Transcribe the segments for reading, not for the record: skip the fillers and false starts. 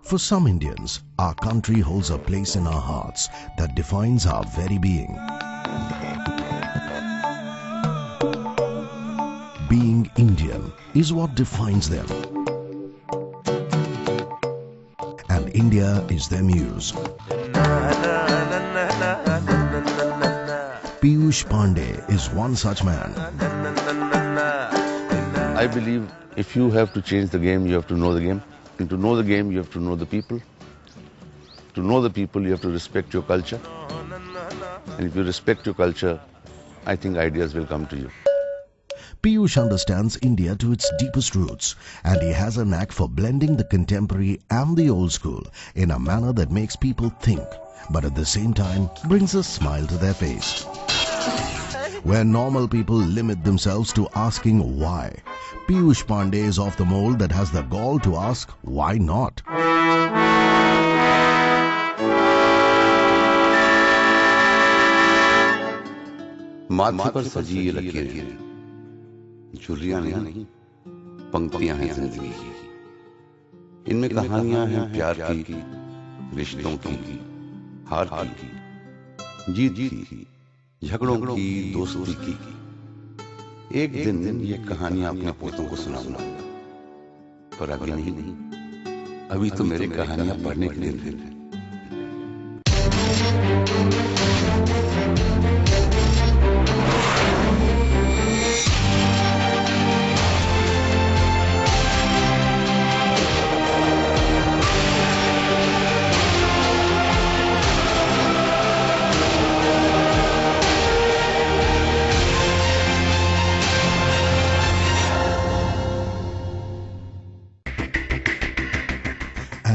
For some Indians, our country holds a place in our hearts that defines our very being. Being Indian is what defines them. And India is their muse. Piyush Pandey is one such man. I believe if you have to change the game, you have to know the game. And to know the game, you have to know the people. To know the people, you have to respect your culture. And if you respect your culture, I think ideas will come to you. Piyush understands India to its deepest roots, and he has a knack for blending the contemporary and the old school in a manner that makes people think, but at the same time brings a smile to their face. Where normal people limit themselves to asking why, Piyush Pandey is of the mold that has the gall to ask why not. माथे पर सजी ये लकीरें झुर्रियां नहीं पंक्तियां हैं जिंदगी की। इनमें कहानियां हैं प्यार की, रिश्तों की, हार की, जीत की, झगड़ों की, दोस्ती की। एक दिन ये कहानियां अपने पोतों को सुनाऊंगा, पर अभी नहीं, अभी तो मेरे कहानियां पढ़ने के दिन है।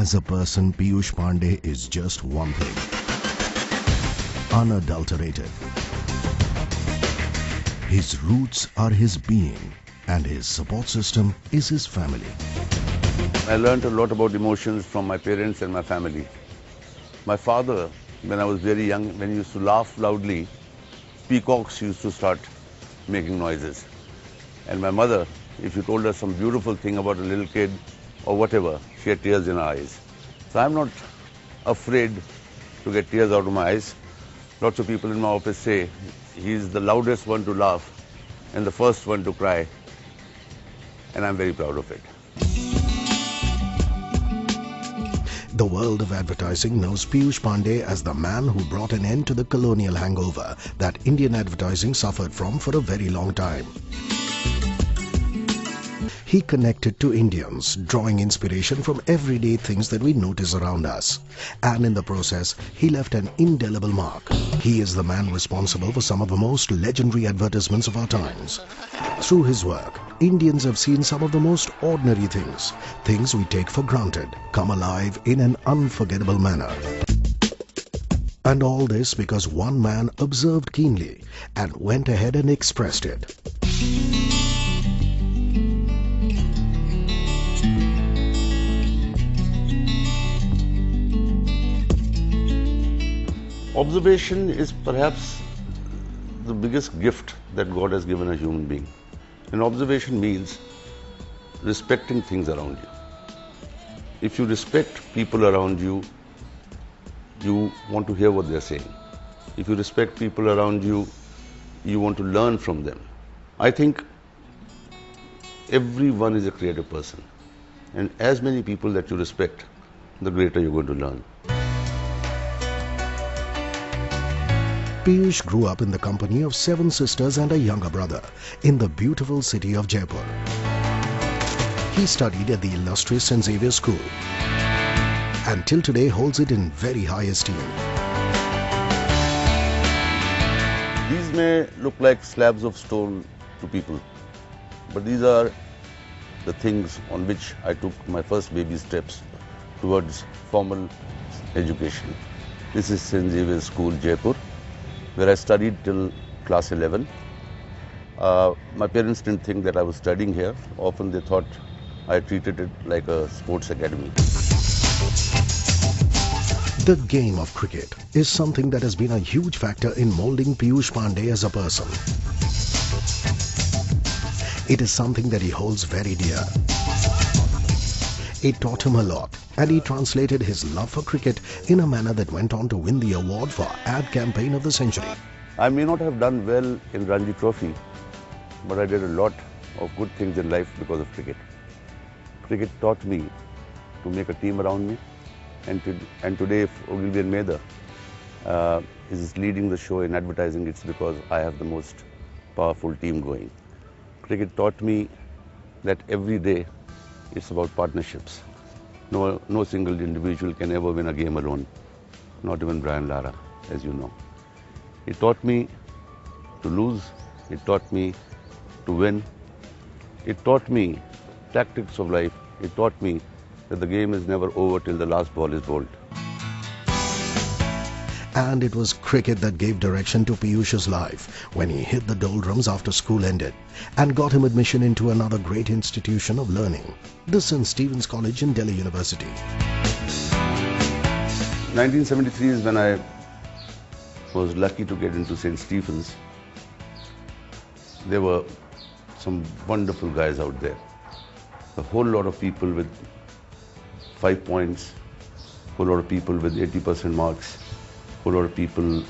As a person, Piyush Pandey is just one thing: unadulterated. His roots are his being, and his support system is his family. I learned a lot about emotions from my parents and my family. My father, when I was very young, when he used to laugh loudly, peacocks used to start making noises. And my mother, if you told her some beautiful thing about a little kid or whatever, she had tears in her eyes. So I'm not afraid to get tears out of my eyes. Lots of people in my office say he's the loudest one to laugh and the first one to cry. And I'm very proud of it. The world of advertising knows Piyush Pandey as the man who brought an end to the colonial hangover that Indian advertising suffered from for a very long time. He connected to Indians, drawing inspiration from everyday things that we notice around us. And in the process, he left an indelible mark. He is the man responsible for some of the most legendary advertisements of our times. Through his work, Indians have seen some of the most ordinary things, things we take for granted, come alive in an unforgettable manner. And all this because one man observed keenly and went ahead and expressed it. Observation is perhaps the biggest gift that God has given a human being. And observation means respecting things around you. If you respect people around you, you want to hear what they're saying. If you respect people around you, you want to learn from them. I think everyone is a creative person. And as many people that you respect, the greater you're going to learn. Piyush grew up in the company of 7 sisters and a younger brother in the beautiful city of Jaipur. He studied at the illustrious St. Xavier School and till today holds it in very high esteem. These may look like slabs of stone to people, but these are the things on which I took my first baby steps towards formal education. This is St. Xavier School, Jaipur, where I studied till class 11. My parents didn't think that I was studying here. Often they thought I treated it like a sports academy. The game of cricket is something that has been a huge factor in molding Piyush Pandey as a person. It is something that he holds very dear. It taught him a lot. and he translated his love for cricket in a manner that went on to win the award for Ad Campaign of the Century. I may not have done well in Ranji Trophy, but I did a lot of good things in life because of cricket. Cricket taught me to make a team around me, and today if Ogilvy and Mather is leading the show in advertising, it's because I have the most powerful team going. Cricket taught me that every day it's about partnerships. No single individual can ever win a game alone, not even Brian Lara, as you know. It taught me to lose, it taught me to win, it taught me tactics of life, it taught me that the game is never over till the last ball is bowled. And it was cricket that gave direction to Piyush's life when he hit the doldrums after school ended and got him admission into another great institution of learning, the St. Stephen's College in Delhi University. 1973 is when I was lucky to get into St. Stephen's. There were some wonderful guys out there. A whole lot of people with 5 points, a whole lot of people with 80% marks, a whole lot of people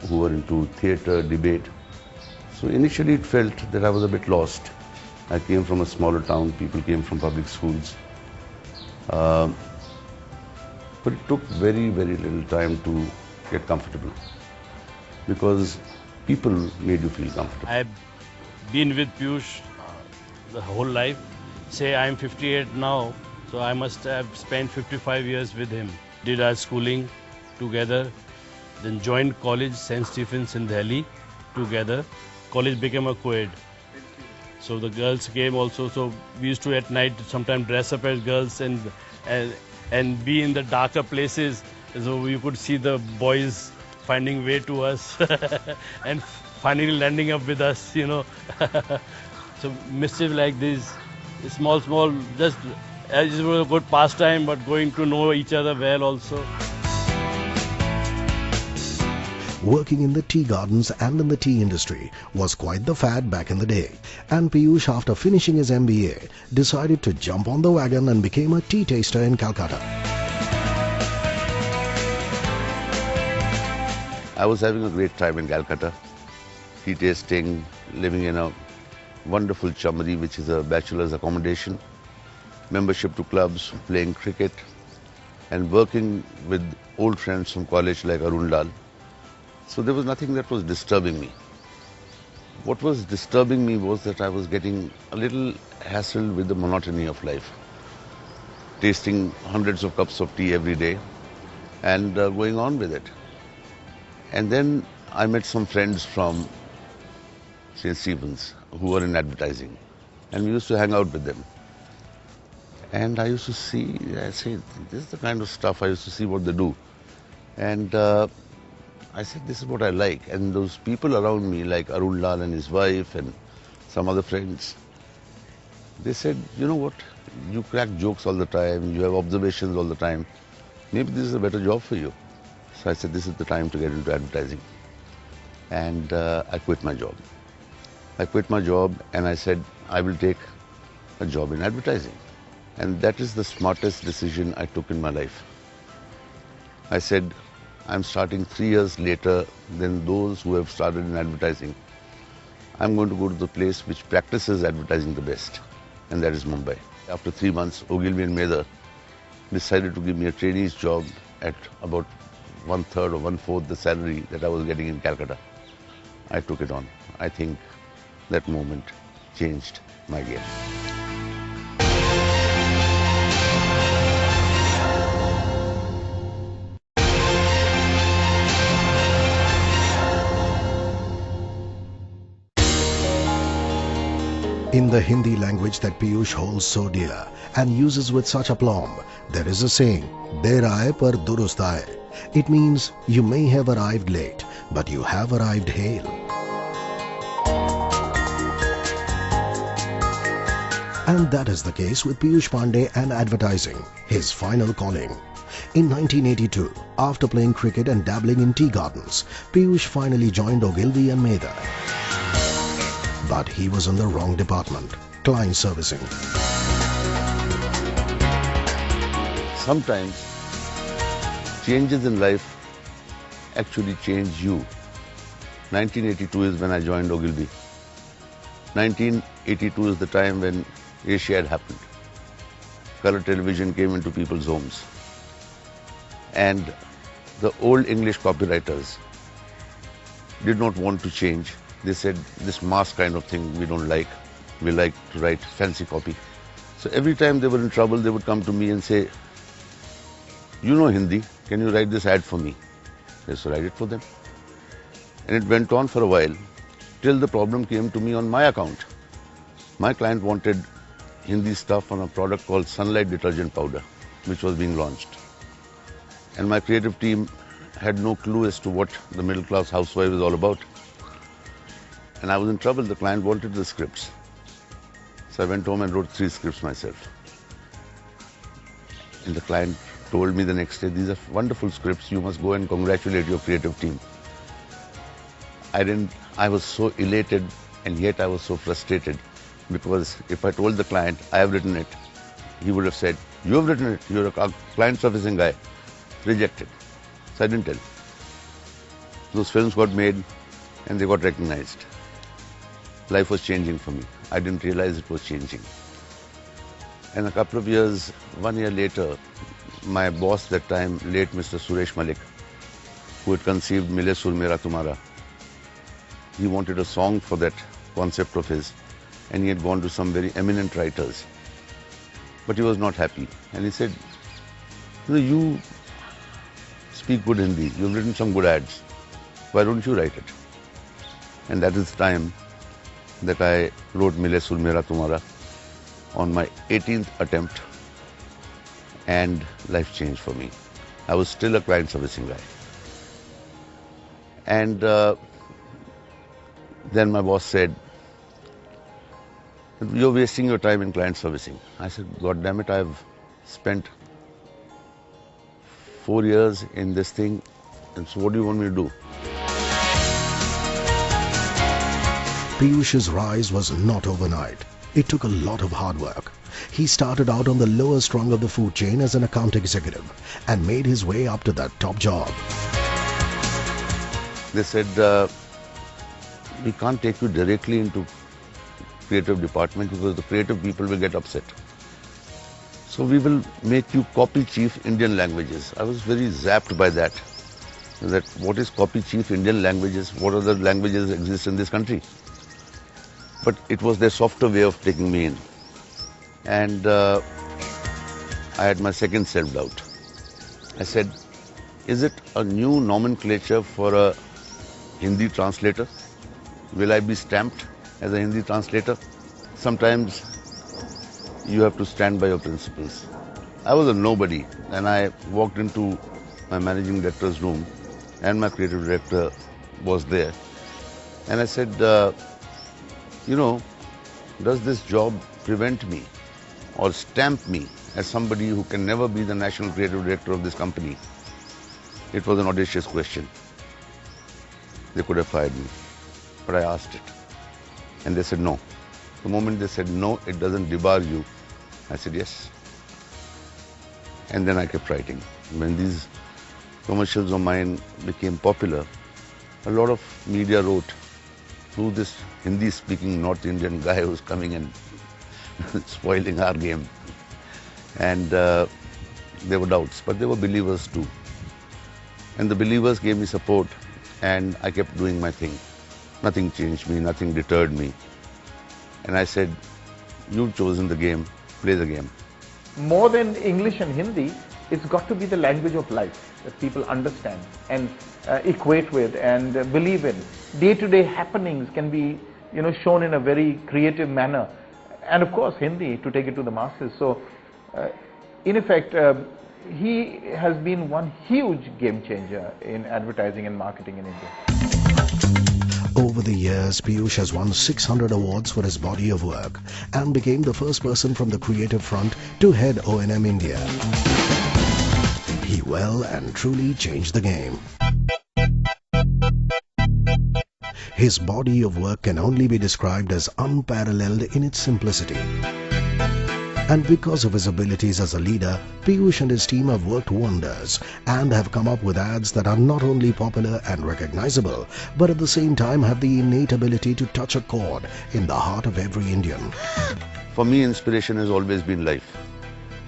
who were into theatre, debate. So initially it felt that I was a bit lost. I came from a smaller town, people came from public schools. But it took very, very little time to get comfortable because people made you feel comfortable. I've been with Piyush the whole life. Say I'm 58 now, so I must have spent 55 years with him. Did our schooling together, then joined college, St. Stephen's in Delhi together. College became a co-ed. So the girls came also, so we used to at night sometimes dress up as girls and be in the darker places, so you could see the boys finding way to us and finally landing up with us, you know. So mischief like this, small, just as it was a good pastime, but going to know each other well also. Working in the tea gardens and in the tea industry was quite the fad back in the day, and Piyush, after finishing his MBA, decided to jump on the wagon and became a tea taster in Calcutta. I was having a great time in Calcutta, tea tasting, living in a wonderful chamari, which is a bachelor's accommodation, membership to clubs, playing cricket, and working with old friends from college like Arun Lal. So there was nothing that was disturbing me. What was disturbing me was that I was getting a little hassled with the monotony of life, tasting hundreds of cups of tea every day and going on with it. And then I met some friends from St. Stephen's who were in advertising, and we used to hang out with them. And I used to see, I said, this is the kind of stuff I used to see what they do. And I said, this is what I like. And those people around me, like Arun Lal and his wife and some other friends, they said, you know what, you crack jokes all the time, you have observations all the time. Maybe this is a better job for you. So I said, this is the time to get into advertising. And I quit my job. I quit my job and I said, I will take a job in advertising. And that is the smartest decision I took in my life. I said, I'm starting 3 years later than those who have started in advertising. I'm going to go to the place which practices advertising the best, and that is Mumbai. After 3 months, Ogilvy and Mather decided to give me a trainee's job at about 1/3 or 1/4 the salary that I was getting in Calcutta. I took it on. I think that moment changed my game. In the Hindi language that Piyush holds so dear and uses with such aplomb, there is a saying, "Der aaye par durust aaye." It means you may have arrived late, but you have arrived hail. And that is the case with Piyush Pandey and advertising, his final calling. In 1982, after playing cricket and dabbling in tea gardens, Piyush finally joined Ogilvy and Mather. But he was in the wrong department, client servicing. sometimes changes in life actually change you. 1982 is when I joined Ogilvy. 1982 is the time when Asia had happened. Color television came into people's homes. And the old English copywriters did not want to change. They said, this mass kind of thing we don't like. We like to write fancy copy. So every time they were in trouble, they would come to me and say, you know Hindi, can you write this ad for me? I used to write it for them. And it went on for a while, till the problem came to me on my account. My client wanted Hindi stuff on a product called Sunlight Detergent Powder, which was being launched. And my creative team had no clue as to what the middle class housewife is all about. And I was in trouble. The client wanted the scripts. So I went home and wrote 3 scripts myself. And the client told me the next day, these are wonderful scripts. You must go and congratulate your creative team. I was so elated, and yet I was so frustrated, because if I told the client I have written it, he would have said, you have written it, you're a client servicing guy. Rejected. So I didn't tell. Those films got made and they got recognized. Life was changing for me. I didn't realize it was changing. And a couple of years, 1 year later, my boss that time, late Mr. Suresh Malik, who had conceived Mile Sur Mera Tumhara, he wanted a song for that concept of his, and he had gone to some very eminent writers. But he was not happy. And he said, you speak good Hindi, you've written some good ads, why don't you write it? And that is the time that I wrote Mile Sur Mera Tumhara on my 18th attempt, and life changed for me. I was still a client servicing guy. And then my boss said, you're wasting your time in client servicing. I said, God damn it, I've spent 4 years in this thing, and so what do you want me to do? Piyush's rise was not overnight. It took a lot of hard work. He started out on the lowest rung of the food chain as an account executive and made his way up to that top job. They said, we can't take you directly into creative department because the creative people will get upset. So we will make you copy chief Indian languages. I was very zapped by that. What is copy chief Indian languages? What other languages exist in this country? But it was their softer way of taking me in. And I had my second self-doubt. I said, is it a new nomenclature for a Hindi translator? Will I be stamped as a Hindi translator? Sometimes you have to stand by your principles. I was a nobody, and I walked into my managing director's room, and my creative director was there. And I said, does this job prevent me or stamp me as somebody who can never be the national creative director of this company? It was an audacious question. They could have fired me, but I asked it. And they said no. The moment they said no, it doesn't debar you, I said yes. And then I kept writing. When these commercials of mine became popular, a lot of media wrote, who this Hindi-speaking North Indian guy who's coming and spoiling our game. And there were doubts, but there were believers too. And the believers gave me support, and I kept doing my thing. Nothing changed me, nothing deterred me. And I said, you've chosen the game, play the game. More than English and Hindi, it's got to be the language of life that people understand and equate with and believe in. Day-to-day happenings can be, shown in a very creative manner. And of course, Hindi to take it to the masses. So, in effect, he has been one huge game changer in advertising and marketing in India. Over the years, Piyush has won 600 awards for his body of work and became the first person from the creative front to head O&M India. He well and truly changed the game. His body of work can only be described as unparalleled in its simplicity. And because of his abilities as a leader, Piyush and his team have worked wonders and have come up with ads that are not only popular and recognizable, but at the same time have the innate ability to touch a chord in the heart of every Indian. For me, inspiration has always been life.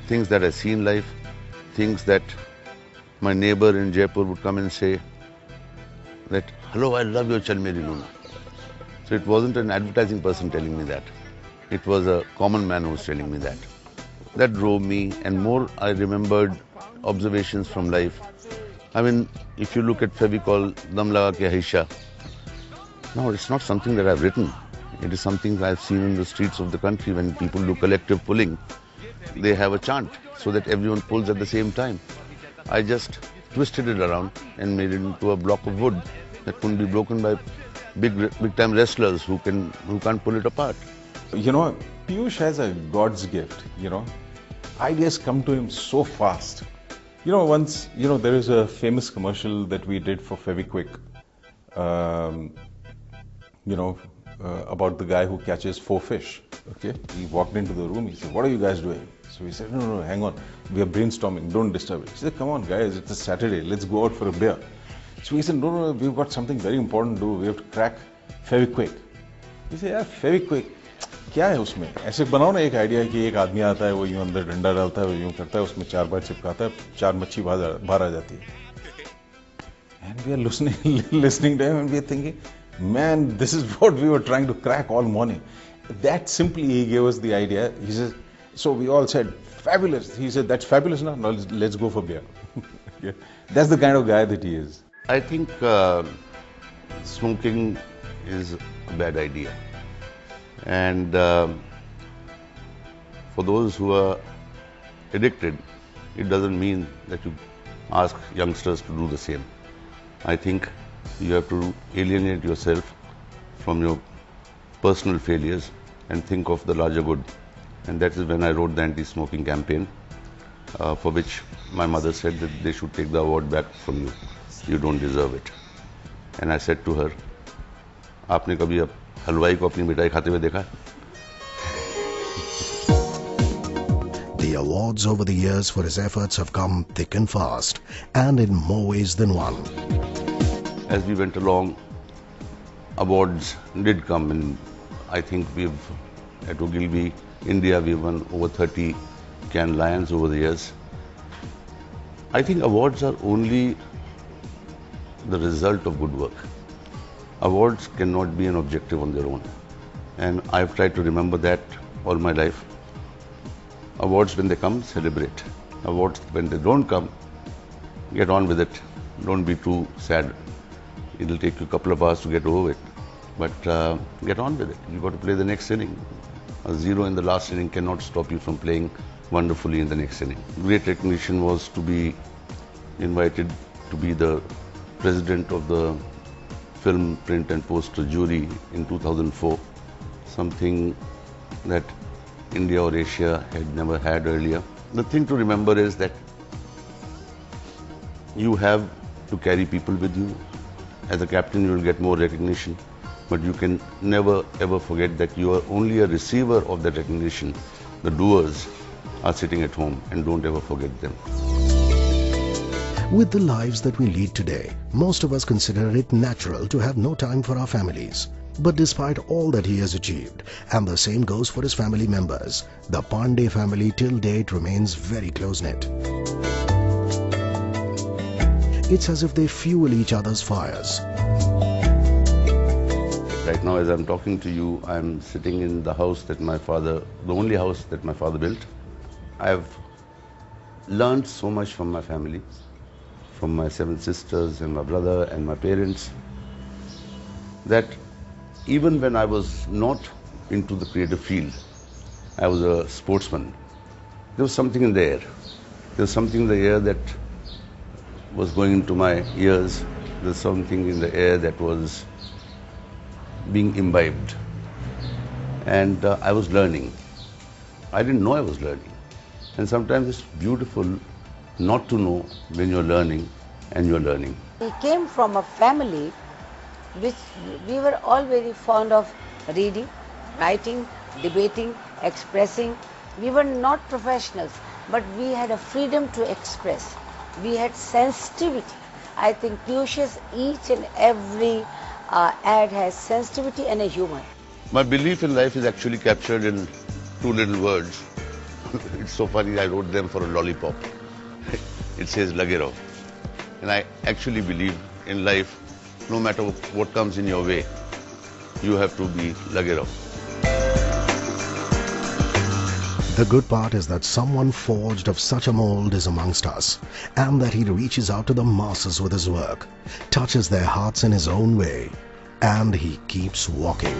Things that I see in life, things that my neighbor in Jaipur would come and say that, "Hello, I love your Chal Meri Luna." So it wasn't an advertising person telling me that. It was a common man who was telling me that. That drove me, and more I remembered observations from life. I mean, if you look at Fevicol, Dam Laga Ke Haisha, no, it's not something that I've written. It is something I've seen in the streets of the country. When people do collective pulling, they have a chant so that everyone pulls at the same time. I just twisted it around and made it into a block of wood that couldn't be broken by big time wrestlers who can't pull it apart. You know, Piyush has a God's gift, you know. Ideas come to him so fast. You know, once, you know, there is a famous commercial that we did for Fevikwik, about the guy who catches 4 fish, okay? He walked into the room, he said, "What are you guys doing?" So we said, no, hang on, we are brainstorming, don't disturb it. He said, "Come on guys, it's a Saturday, let's go out for a beer." So we said, no, we've got something very important to do, we have to crack Fevikwik. He said, "Yeah, Fevikwik, क्या है उसमें? ऐसे बनाओ ना एक idea कि एक आदमी आता है, वो यूं अंदर डंडा डालता है, वो यूं करता है, उसमें 4 बार चिपकाता है, 4 मच्छी बाहर आ जाती है." And we are listening to him and we are thinking, man, this is what we were trying to crack all morning. That simply he gave us the idea. He says, so we all said, "Fabulous." He said, "That's fabulous now. Now let's go for beer." Yeah. That's the kind of guy that he is. I think smoking is a bad idea. And for those who are addicted, it doesn't mean that you ask youngsters to do the same. I think you have to alienate yourself from your personal failures and think of the larger good. And that is when I wrote the anti-smoking campaign, for which my mother said that they should take the award back from you. You don't deserve it. And I said to her, "आपने कभी अब हलवाई को अपनी मिठाई खाते हुए देखा?" The awards over the years for his efforts have come thick and fast, and in more ways than one. As we went along, awards did come, and I think at Ogilvy, India, we've won over 30 Cannes Lions over the years. I think awards are only the result of good work. Awards cannot be an objective on their own. And I've tried to remember that all my life. Awards, when they come, celebrate. Awards, when they don't come, get on with it. Don't be too sad. It'll take you a couple of hours to get over it. But get on with it. You've got to play the next inning. A 0 in the last inning cannot stop you from playing wonderfully in the next inning. Great recognition was to be invited to be the president of the Film, Print and Poster jury in 2004. Something that India or Asia had never had earlier. The thing to remember is that you have to carry people with you. As a captain, you will get more recognition, but you can never ever forget that you are only a receiver of that recognition. The doers are sitting at home, and don't ever forget them. With the lives that we lead today, most of us consider it natural to have no time for our families. But despite all that he has achieved, and the same goes for his family members, the Pandey family till date remains very close-knit. It's as if they fuel each other's fires. Right now, as I'm talking to you, I'm sitting in the house that the only house that my father built. I've learned so much from my family, from my 7 sisters and my brother and my parents, that even when I was not into the creative field, I was a sportsman. There was something in the air. There was something in the air that was going into my ears. There was something in the air that was being imbibed. And I was learning. I didn't know I was learning. And sometimes it's beautiful not to know when you're learning and you're learning. We came from a family which we were all very fond of reading, writing, debating, expressing, We were not professionals, but we had a freedom to express. We had sensitivity. I think Piyush's each and every ad has sensitivity and a humor. My belief in life is actually captured in two little words. It's so funny, I wrote them for a lollipop. It says Lage Raho. And I actually believe in life, no matter what comes in your way, you have to be Lage Raho. The good part is that someone forged of such a mold is amongst us, and that he reaches out to the masses with his work, touches their hearts in his own way, and he keeps walking.